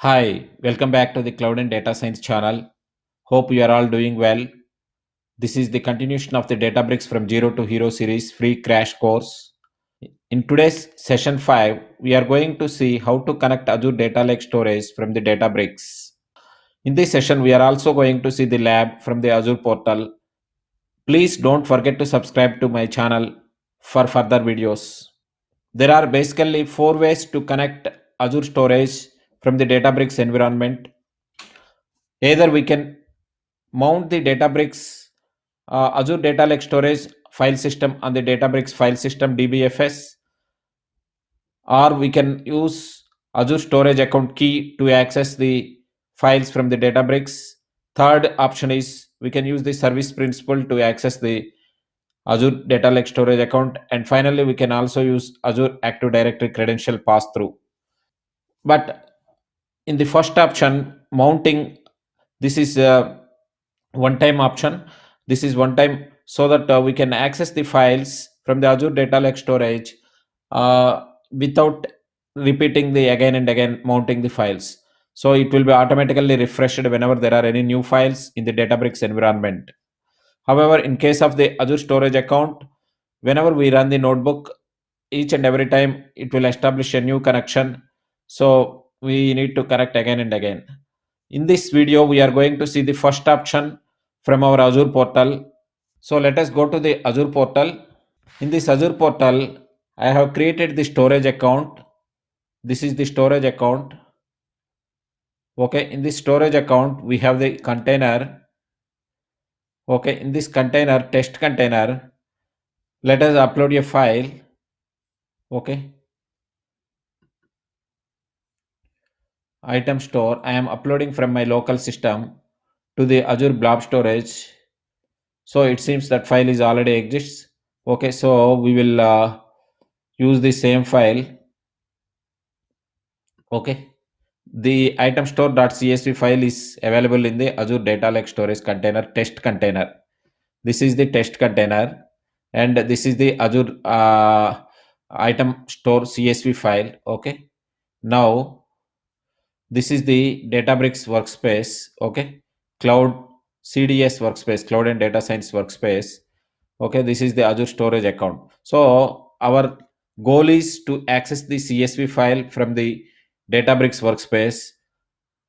Hi, welcome back to the Cloud and Data Science channel. Hope you are all doing well. This is the continuation of the Databricks from Zero to Hero series free crash course. In today's session 5, we are going to see how to connect Azure Data Lake Storage from the Databricks. In this session, we are also going to see the lab from the Azure portal. Please don't forget to subscribe to my channel for further videos. There are basically four ways to connect Azure storage from the Databricks environment. Either we can mount the Databricks Azure Data Lake Storage file system on the Databricks file system DBFS, or we can use Azure Storage Account Key to access the files from the Databricks. Third option is we can use the service principal to access the Azure Data Lake Storage account. And finally, we can also use Azure Active Directory credential pass through. But in the first option, mounting, this is a one time option. This is one time so that we can access the files from the Azure Data Lake Storage without repeating the again and again mounting the files. So it will be automatically refreshed whenever there are any new files in the Databricks environment. However, in case of the Azure storage account, whenever we run the notebook, each and every time it will establish a new connection. So we need to connect again and again. In this video, we are going to see the first option from our Azure portal. So let us go to the Azure portal. In this Azure portal, I have created the storage account. This is the storage account. Okay, in this storage account, we have the container. Okay, in this container, test container, let us upload a file. Okay, item store. I am uploading from my local system to the Azure Blob Storage. So it seems that file is already exists. Okay, so we will use the same file. Okay, the item store.csv file is available in the Azure Data Lake Storage container test container. This is the test container, and this is the Azure item store CSV file. Okay, now this is the Databricks workspace. Okay, cloud CDS workspace, cloud and data science workspace. Okay, this is the Azure storage account. So our goal is to access the CSV file from the Databricks workspace.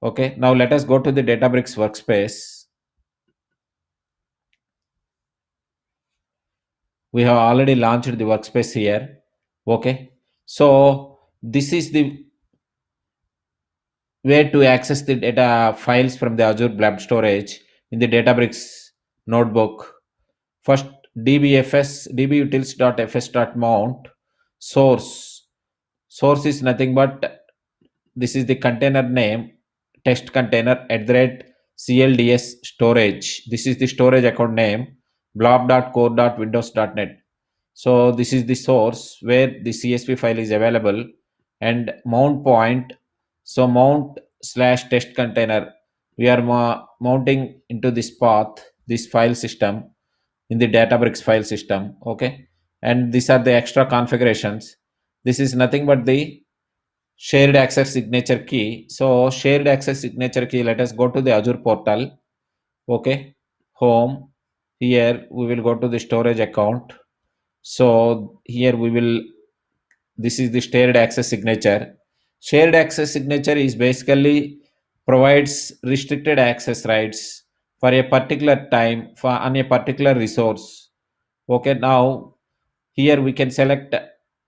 Okay, now let us go to the Databricks workspace. We have already launched the workspace here. Okay, so this is the way to access the data files from the Azure Blob Storage in the Databricks notebook. First, dbfs dbutils.fs.mount source. Source is nothing but this is the container name, text container at the rate clds storage. This is the storage account name, blob.core.windows.net. So this is the source where the CSV file is available, and mount point. So mount slash test container. We are mounting into this path, this file system in the Databricks file system. Okay, and these are the extra configurations. This is nothing but the shared access signature key. So shared access signature key. Let us go to the Azure portal. Okay, home. Here we will go to the storage account. So here we will, this is the shared access signature. Shared access signature is basically provides restricted access rights for a particular time for on a particular resource. Okay, now here we can select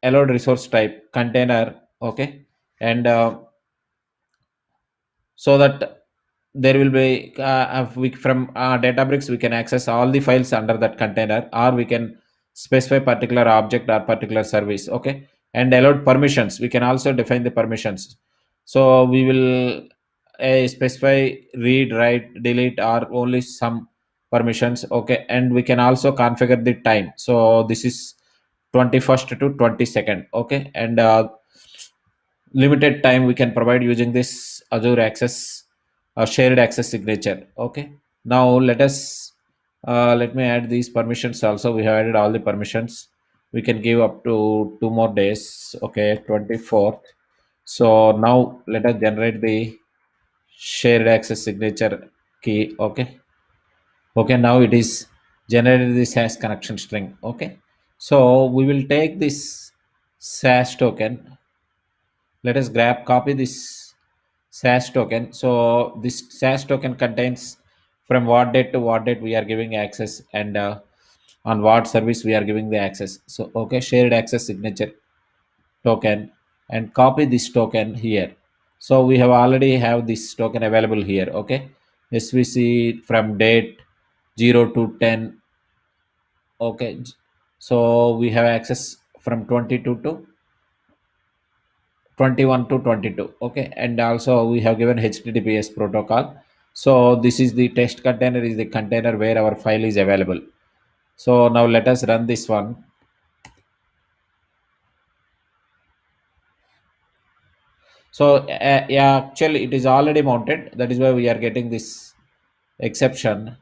allowed resource type container. Okay, and so that there will be from Databricks we can access all the files under that container, or we can specify particular object or particular service. Okay, and allowed permissions, we can also define the permissions. So we will specify read, write, delete, or only some permissions. Okay, and we can also configure the time. So this is 21st to 22nd. Okay, and limited time we can provide using this Azure access shared access signature. Okay, now let me add these permissions also. We have added all the permissions. We can give up to 2 more days. Okay, 24th. So now let us generate the shared access signature key. Okay, now it is generated this hash connection string. Okay, so we will take this sash token. Let us grab copy this sash token. So this sash token contains from what date to what date we are giving access, and on what service we are giving the access. So okay, shared access signature token, and copy this token here. So we have already have this token available here. Okay, svc from date 0 to 10. Okay, so we have access from 22 to 21 to 22. Okay, and also we have given https protocol. So this is the test container, is the container where our file is available. So now let us run this one. So yeah, actually it is already mounted, that is why we are getting this exception.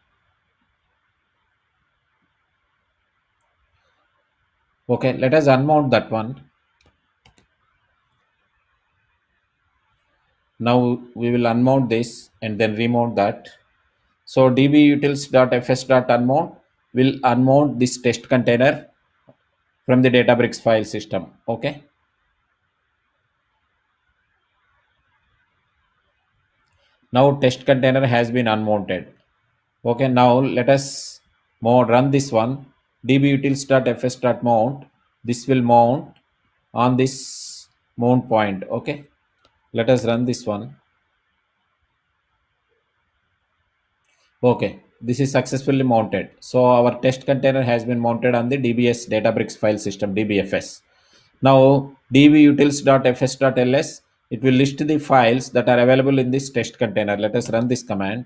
Okay, let us unmount that one. Now we will unmount this and then remount that. So dbutils.fs.unmount will unmount this test container from the Databricks file system. Okay. Now test container has been unmounted. Okay. Now let us run this one. dbutils.fs.mount. This will mount on this mount point. Okay. Let us run this one. Okay, this is successfully mounted. So our test container has been mounted on the DBS Databricks file system, DBFS. Now dbutils.fs.ls, it will list the files that are available in this test container. Let us run this command.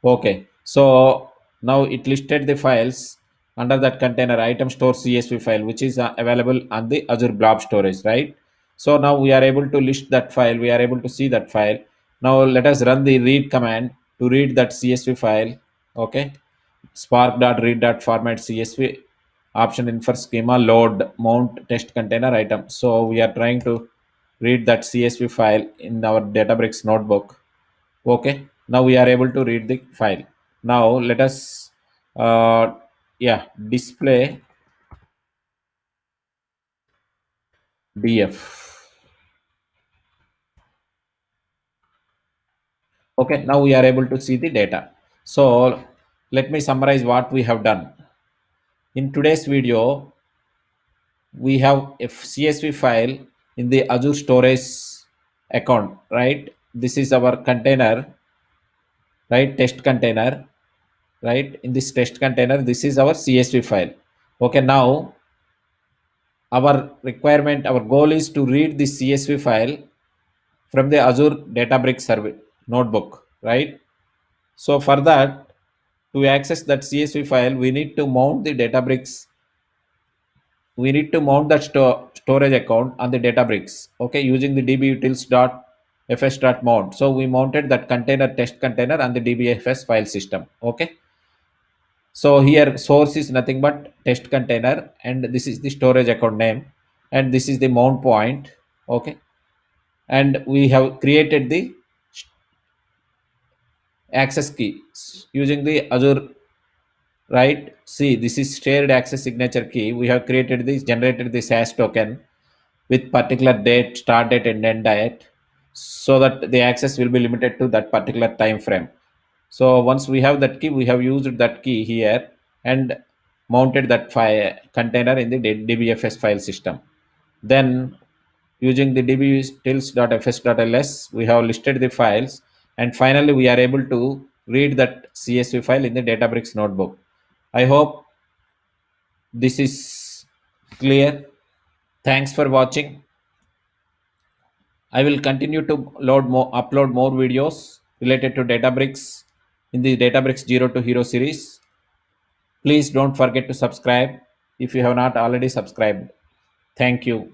Okay, so now it listed the files under that container, item store CSV file, which is available on the Azure Blob Storage, right? So now we are able to list that file. We are able to see that file. Now let us run the read command to read that CSV file. Okay, spark.read.format CSV option infer schema load mount test container item. So we are trying to read that CSV file in our Databricks notebook. Okay, now we are able to read the file. Now let us yeah, display df. Okay, now we are able to see the data. So let me summarize what we have done. In today's video, we have a CSV file in the Azure storage account, right? This is our container, right? Test container, right? In this test container, this is our CSV file. Okay, now our requirement, our goal is to read the CSV file from the Azure Databricks service notebook, right? So for that, to access that CSV file, we need to mount the Databricks. We need to mount that storage account on the Databricks, okay, using the dbutils.fs.mount. So we mounted that container, test container, on the dbfs file system. Okay. So here source is nothing but test container, and this is the storage account name, and this is the mount point. Okay, and we have created the access key using the Azure, right? See, this is shared access signature key. We have created this, generated this hash token with particular date, start date, and end date, so that the access will be limited to that particular time frame. So once we have that key, we have used that key here and mounted that file container in the dbfs file system. Then using the dbutils.fs.ls, we have listed the files, and finally we are able to read that CSV file in the Databricks notebook. I hope this is clear. Thanks for watching. I will continue to upload more videos related to Databricks in the Databricks Zero to Hero series. Please don't forget to subscribe if you have not already subscribed. Thank you.